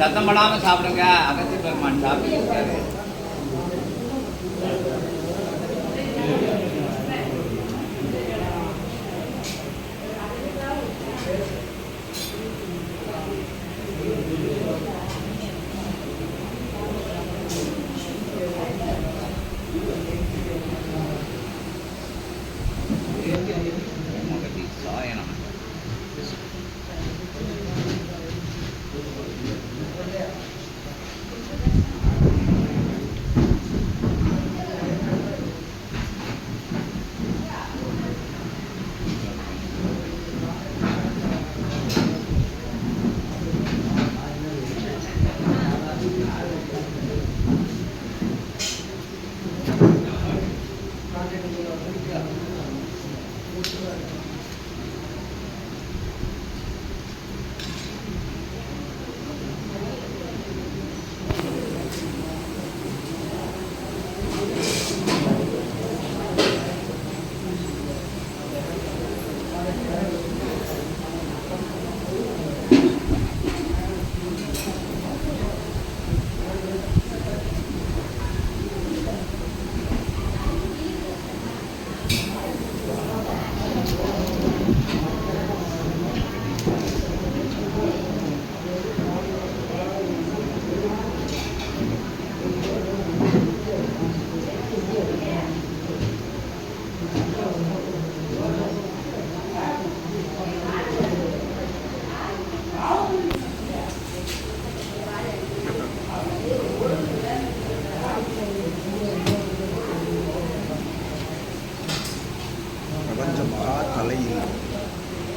சத்தம் படாம சாப்பிடுங்க. அகத்தி பெருமான் சாப்பிட்டு இருக்காரு.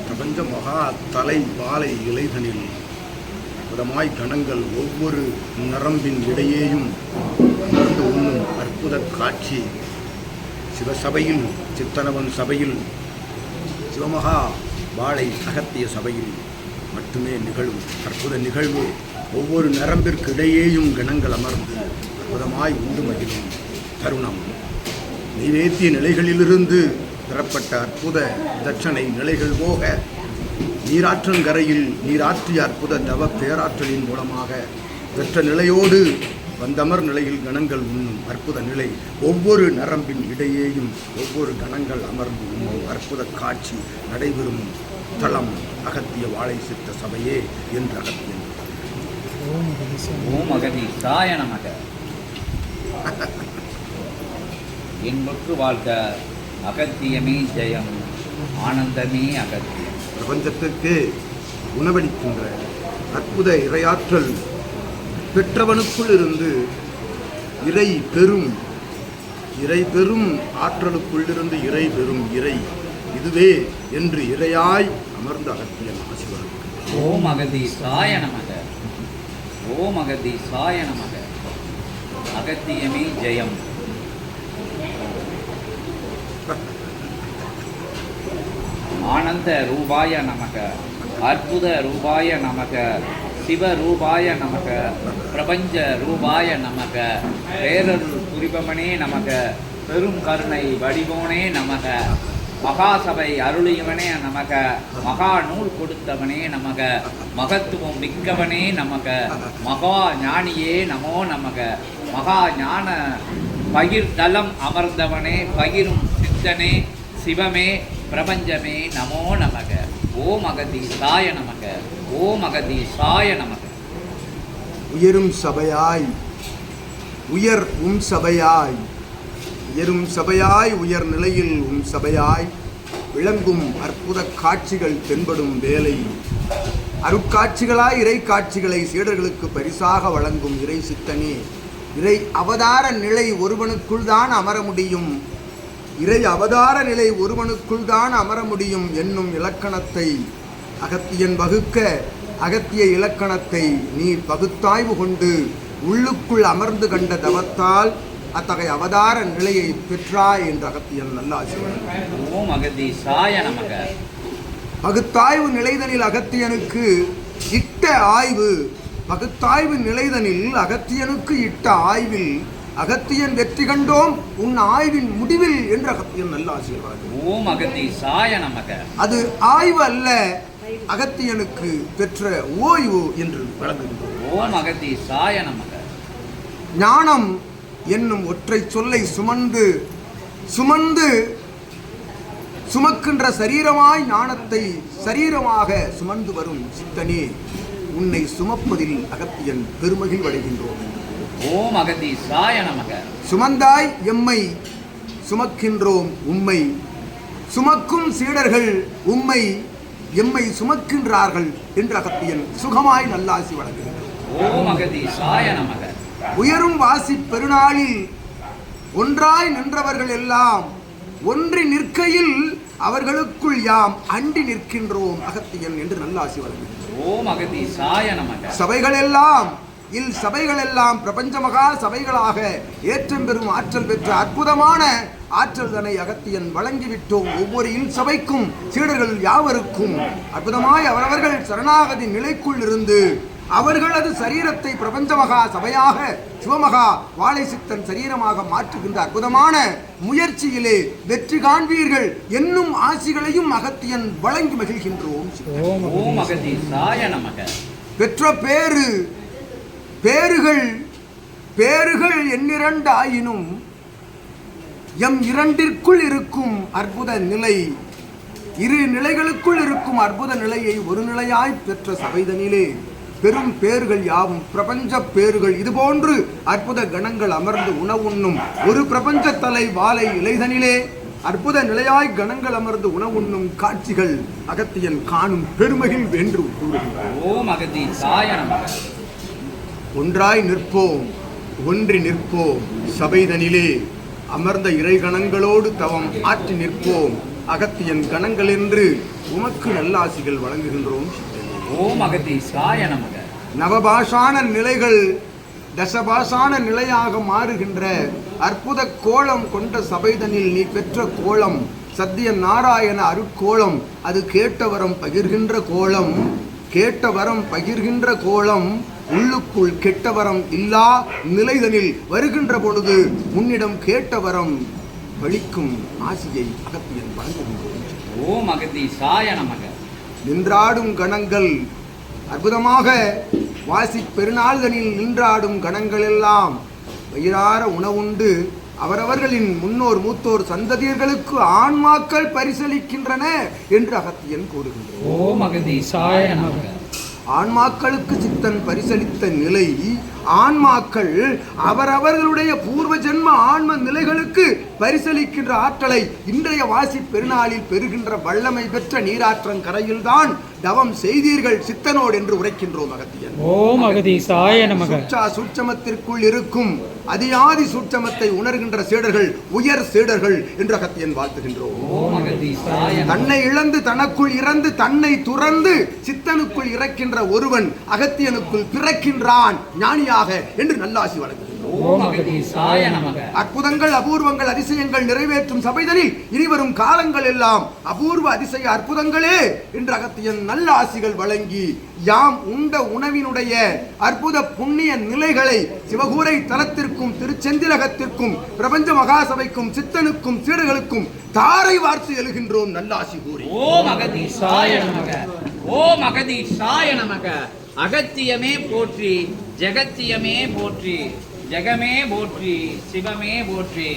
பிரபஞ்ச மகா தலை வாழை இலைதனில் புதமாய் கணங்கள் ஒவ்வொரு நரம்பின் இடையேயும் அமர்ந்து உண்ணும் அற்புத காட்சி சிவசபையில், சித்தனவன் சபையில், சிவமகா வாழை அகத்திய சபையில் மட்டுமே நிகழும் அற்புத நிகழ்வு. ஒவ்வொரு நரம்பிற்கு இடையேயும் கணங்கள் அமர்ந்து அற்புதமாய் உண்டு மகிழும் தருணம். நைவேத்திய நிலைகளிலிருந்து பெறப்பட்ட அற்புத தட்சணை நிலைகள் போக நீராற்றங்கரையில் நீராற்றிய அற்புத தவ பேராற்றலின் மூலமாக பெற்ற நிலையோடு வந்தமர் நிலையில் கணங்கள் உண்ணும் அற்புத நிலை. ஒவ்வொரு நரம்பின் இடையேயும் ஒவ்வொரு கணங்கள் அமர்ந்து உண்ணும் அற்புத காட்சி நடைபெறும் தளம் அகத்திய வாழை சித்த சபையே என்று அகத்தியன். ஓம் அகதீசாய நமக. இன்புற்று வாழ்க அகத்தியமே ஜெயம், ஆனந்தமே அகத்தியம். பிரபஞ்சத்திற்கு உணவளிக்கின்ற அற்புத இறையாற்றல் பெற்றவனுக்குள் இருந்து இறை பெறும் ஆற்றலுக்குள்ளிருந்து இறை பெறும் இறை இதுவே என்று இறையாய் அமர்ந்த அகத்தியன் ஆசிவன். ஓம் அகதீசாய நமக. ஓம் அகதீசாய நமக. அகத்தியமே ஜெயம். ஆனந்த ரூபாய நமக, அற்புத ரூபாய நமக, சிவரூபாய நமக, பிரபஞ்ச ரூபாய நமக, பேரருள் புரிபவனே நமக, பெரும் கருணை வடிவோனே நமக, மகாசபை அருளியவனே நமக, மகா நூல் கொடுத்தவனே நமக, மகத்துவம் மிக்கவனே நமக, மகா ஞானியே நமோ நமக, மகா ஞான பகிர் தலம் அமர்ந்தவனே, பகிரும் சித்தனே, சிவமே, பிரபஞ்சமே நமோ நமக. ஓம் அகதீசாய நமக. ஓம் அகதீசாய நமக. உயரும் சபையாய் உயர் சபையாய் உயரும் சபையாய் உயர் நிலையில் சபையாய் விளங்கும் அற்புத காட்சிகள் தென்படும் வேலை அருட்காட்சிகளாய் இறை காட்சிகளை சீடர்களுக்கு பரிசாக வழங்கும் இறை சித்தனே, இறை அவதார நிலை ஒருவனுக்குள் தான் அமர முடியும், இறை அவதார நிலை ஒருவனுக்குள் தான் அமர முடியும் என்னும் இலக்கணத்தை அகத்தியன் வகுக்க, அகத்திய இலக்கணத்தை நீ பகுத்தாய்வு கொண்டு உள்ளுக்குள் அமர்ந்து கண்ட தவத்தால் அத்தகைய அவதார நிலையை பெற்றாய் என்று அகத்தியன் நல்ல ஆசிரியர். ஓம் அகதீசாய நமக. பகுத்தாய்வு நிலைதனில் அகத்தியனுக்கு இட்ட ஆய்வு, பகுத்தாய்வு நிலைதனில் அகத்தியனுக்கு இட்ட ஆய்வில் அகத்தியன் வெற்றி கண்டோம் உன் ஆய்வின் முடிவில் என்று அகத்தியன் நல்ல ஆசிரியர். ஓம் அகதீசாய நமக. அது ஆய்வு அல்ல, அகத்தியனுக்கு பெற்ற ஓய்வு என்று வழங்குகின்றோம். ஓம் அகதீசாய நமக. ஞானம் என்னும் ஒற்றை சொல்லை சுமந்து சுமந்து சுமக்கின்ற சரீரமாய் ஞானத்தை சரீரமாக சுமந்து வரும் சித்தனே, உன்னை சுமப்பதில் அகத்தியன் பெருமகிழ் அடைகின்றோம். ஓம் அகதீசாய நமக. சுமந்தாய் எம்மை சுமக்கின்றோம் உம்மை, சுமக்கும் சீடர்கள் உம்மை எம்மை சுமக்கின்றார்கள் என்று அகத்தியன் சுகமாய் நல்லாசி வழங்குகின்றோம். ஓம் அகதீசாய நமக. உயரும் வாசி பெருநாளில் ஒன்றாய் நின்றவர்கள் எல்லாம் ஒன்றி நிற்கையில் அவர்களுக்குள் யாம் அண்டி நிற்கின்றோம் அகத்தியன் என்று நல்லாசி வழங்குகின்றோம். ஓம் அகதீசாய நமக. சபைகளெல்லாம் சபைகளெல்லாம் பிரபஞ்ச மகா சபைகளாக ஏற்றம் பெறும் ஆற்றல் பெற்ற அற்புதமான ஆற்றல் தன்னை அகத்தியன் வழங்கிவிட்டோம். ஒவ்வொரு சபைக்கும் சீடர்கள் யாவருக்கும் அற்புதமாய் அவரவர்கள் சரணாகதி நிலைக்குள் இருந்து அவர்களது சரீரத்தை பிரபஞ்ச மகா சபையாக சிவமகா வாழை சித்தன் சரீரமாக மாற்றுகின்ற அற்புதமான முயற்சியிலே வெற்றி காண்பீர்கள் என்னும் ஆசிகளையும் அகத்தியன் வழங்கி மகிழ்கின்றோம். ஓம் அகதீசாய நமக. பெற்ற பேறுகள் எண்ணிரண்டு ஆயினும் எம் இரண்டிற்குள் இருக்கும் அற்புத நிலை, இரு நிலைகளுக்குள் இருக்கும் அற்புத நிலையை ஒரு நிலையாய் பெற்ற சபைதனிலே பெரும் பேறுகள் யாவும் பிரபஞ்ச பேறுகள் இதுபோன்று அற்புத கணங்கள் அமர்ந்து உணவுண்ணும் ஒரு பிரபஞ்ச தலை வாழை இலைதனிலே அற்புத நிலையாய் கணங்கள் அமர்ந்து உணவுண்ணும் காட்சிகள் அகத்தியன் காணும் பெருமகில் வென்று கூறுகின்றார். ஓம் அகதீசாய நமக. ஒன்றாய் நிற்போம், ஒன்றி நிற்போம், சபைதனிலே அமர்ந்த இறை கணங்களோடு தவம் ஆற்றி நிற்போம். அகத்தியன் கணங்கள் என்று உமக்கு நல்லாசிகள் வழங்குகின்றோம். ஓம் அகதீசாய நமக. நவபாஷான நிலைகள் தசபாஷான நிலையாக மாறுகின்ற அற்புத கோலம் கொண்ட சபைதனில் நீ பெற்ற கோலம் சத்திய நாராயண அருட்கோலம். அது கேட்டவரம் பகிர்கின்ற கோலம், கேட்டவரம் பகிர்கின்ற கோலம். உள்ளுக்குள் கெட்டவரம் இல்லா நிலைதனில் வருகின்ற பொழுது உன்னிடம் கேட்டவரம் பழிக்கும் ஆசியை அகத்தியன் வழங்குகின்றோம். ஓம் அகதீசாய நமக. நின்றாடும் கணங்கள் அற்புதமாக வாசி பெருநாள்களில் நின்றாடும் கணங்கள் எல்லாம் வயிறார உணவுண்டு அவரவர்களின் முன்னோர் மூத்தோர் சந்ததியர்களுக்கு ஆன்மாக்கள் பரிசளிக்கின்றன என்று அகத்தியன் கூறுகின்றார். ஓம் அகதீசாய நமக. ஆன்மாக்களுக்கு சித்தன் பரிசளித்த நிலை, ஆன்மாக்கள் அவரவர்களுடைய பூர்வ ஜென்ம ஆன்ம நிலைகளுக்கு பரிசளிக்கின்ற ஆற்றலை இன்றைய வாசி பெருநாளில் பெறுகின்ற வல்லமை பெற்ற நீராற்றங்கரையில் தான் தவம் செய்தீர்கள் சித்தனோடு என்று உரைக்கின்றோம் அகத்தியன். ஓம் அகதீசாய நமக. சூட்சமத்திற்குள் இருக்கும் அதியாதி சூட்சமத்தை உணர்கின்ற சீடர்கள் உயர் சீடர்கள் என்று அகத்தியன் வாழ்த்துகின்றோம். ஓம் அகதீசாய. தன்னை இழந்து தனக்குள் இறந்து தன்னை துறந்து சித்தனுக்குள் இறக்கின்ற ஒருவன் அகத்தியனுக்குள் பிறக்கின்றான் ஞானியாக என்று நல்லாசி வழங்குகின்றோம். ஓம் அகதீசாய நமக. அற்புதங்கள் அபூர்வங்கள் அதிசயங்கள் நிறைவேற்றும் சபைதனில் இனிவரும் காலங்கள் எல்லாம் அபூர்வ அதிசய அற்புதங்களே என்று அகத்தியன் நல்ல ஆசிகள் வழங்கி யாம் உண்ட உணவினுடைய அற்புத புண்ணிய நிலைகளை சிவகூரை தலத்திற்கும் திருச்செந்திலகத்திற்கும் பிரபஞ்ச மகாசபைக்கும் சித்தனுக்கும் சீடர்களுக்கும் தாரை வார்த்து எழுகின்றோம் நல்லாசி கூறி. ஓம் அகதீசாய நமக. ஓம் அகதீசாய நமக. அகத்தியமே போற்றி, ஜெகத்தியமே போற்றி, ஜெகமே போற்றி, சிவமே போற்றி.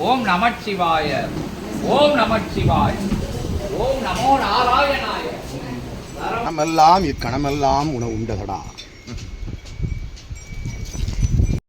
ஓம் நமச்சிவாய. ஓம் நமச்சிவாய. ஓம் நமோ நாராயணாய. கணமெல்லாம் இக்கணமெல்லாம் உணவு உண்டதடா.